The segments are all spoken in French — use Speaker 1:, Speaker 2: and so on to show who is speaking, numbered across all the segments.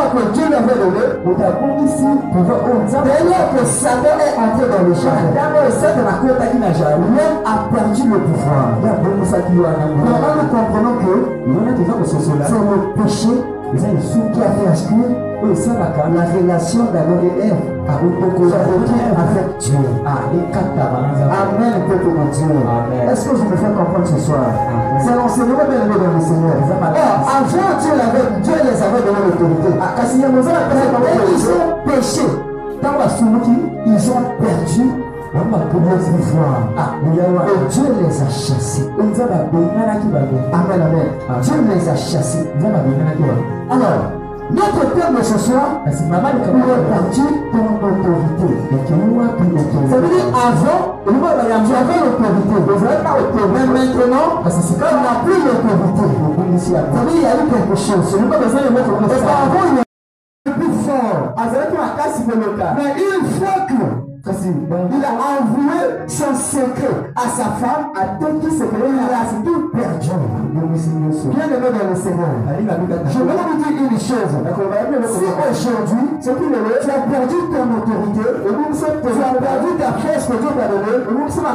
Speaker 1: foi que Dieu l'avait donné, dès lors que Satan est entré dans le champ, l'homme a perdu le pouvoir. Maintenant nous comprenons que c'est le péché qui a fait inscrire la relation d'Adam et Ève avec Dieu. Amen, peuple de Dieu. Est-ce que je me fais comprendre ce soir? C'est l'enseignement bien aimé dans le Seigneur. Avant Dieu les avait donné l'autorité. Ils ont péché. Ils ont perdu le pouvoir. Et Dieu les a chassés. Amen, amen. Dieu les a chassés. Alors, notre thème de ce soir, c'est perdu ton autorité. Ça veut dire avant, tu avais l'autorité. Mais maintenant, tu n'as plus l'autorité. Ça veut dire qu'il y a eu quelque chose. Avant, il y a plus fort. Mais une fois que il a avoué son secret à sa femme, il a tout perdu. Bien aimé dans le Seigneur, je vais vous dire une chose. Si aujourd'hui, tu as perdu ton autorité, tu as perdu ta force que Dieu t'a donnée,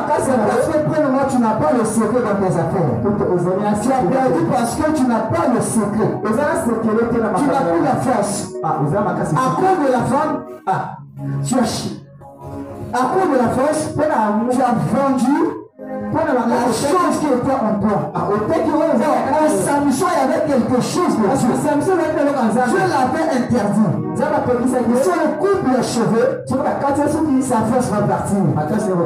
Speaker 1: parce que premièrement, tu n'as pas le secret dans tes affaires. Tu as perdu parce que tu n'as pas le secret. Tu n'as plus la force. À cause de la femme, tu as chié. À cause de la force, tu as vendu la chose qui était en toi. En Samson, il y avait quelque chose de Dieu. Dieu l'avait interdit. Si on coupe les cheveux, sa force va partir.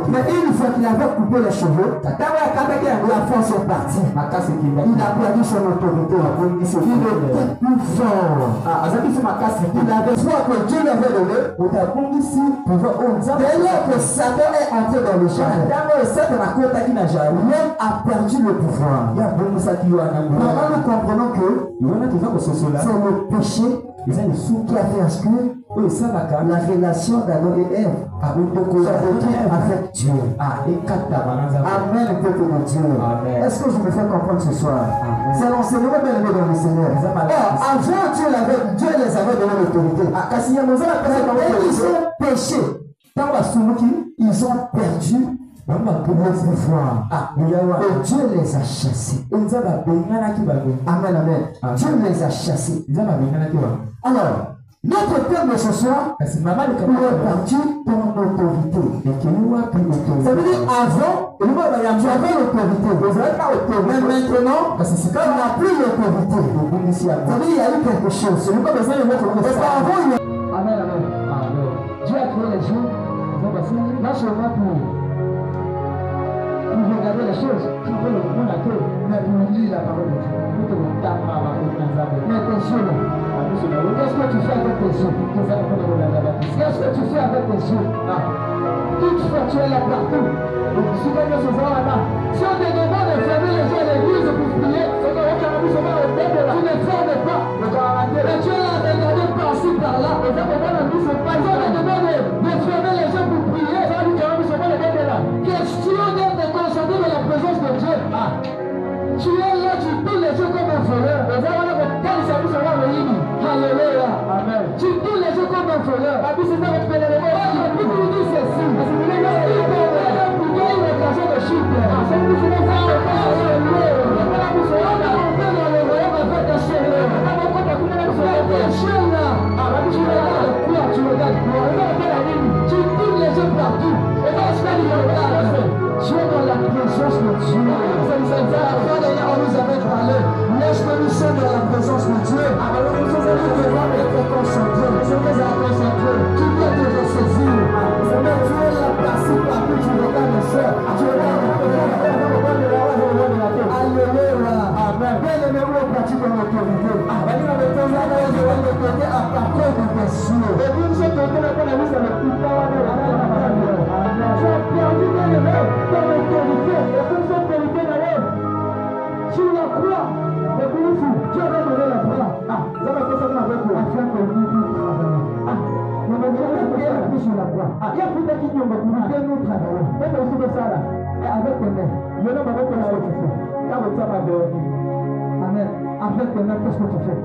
Speaker 1: Mais une fois qu'il avait coupé les cheveux, la force est partie. Il a perdu son autorité. Il était plus fort. Il avait foi que Dieu lui avait donné. Dès lors que Satan est entré dans le champ, l'homme a perdu le pouvoir. Maintenant nous comprenons que c'est le péché qui a fait inscrire la relation d'Adam et Ève avec Dieu. Amen, peuple de Dieu. Est-ce que je me fais comprendre ce soir? C'est l'enseignement bien aimé dans le Seigneur. Avant Dieu les avait donné l'autorité. Ils ont péché. Ils ont perdu le pouvoir. Et Dieu les a chassés. Amen, amen. Dieu les a chassés. Alors, notre thème de ce soir, c'est perdu ton autorité. Ça veut dire avant, tu avais l'autorité. Mais maintenant, tu n'as plus l'autorité. Ça veut dire qu'il y a eu quelque chose. Amen, amen. Dieu a créé les gens, non seulement pour regarder les choses, mais pour lire la parole de Dieu. Mais tes yeux, qu'est-ce que tu fais avec tes yeux? Qu'est-ce que tu fais avec tes yeux? Toutefois, tu es là partout. Si on te demande de fermer les yeux à l'église pour prier, tu ne fermes pas. Mais tu es là à regarder par-ci, par-là. On te demande de fermer les yeux pour prier. Question d'être concentré dans la présence de Dieu. Tu es là, tu tournes les yeux comme un voleur. Alléluia. Amen. Tu tournes les yeux comme un voleur. Tu dis ceci. Tu tournes les yeux partout. Et dans ce cas, tu es dans la présence de Dieu. On nous avait parlé. Lorsque nous sommes dans la présence de Dieu, nous devons être concentrés. Tu dois te ressaisir. Tu es là, passé partout, tu regardes les soeurs. Tu regardes Alléluia. Amen. Bien aimé, on pratique l'autorité. L'autorité à partir de tes yeux. Et puis, nous sommes tombés dans la vie, c'est le plus fort. Tu as perdu, bien aimé, ton autorité. Et comme cette autorité d'ailleurs, tu la crois. Et pour nous, Dieu va donner la foi. Ça va faire ça avec vous. Afin que nous puissions travailler. Mais Dieu va donner la vie sur la croix. Il y a plus de qui ont beaucoup. Nous travaillons. Faites aussi de ça là. Et avec tes mains. Il y en a beaucoup qui font. Quand vous savez, amen. Avec tes mains, qu'est-ce que tu fais?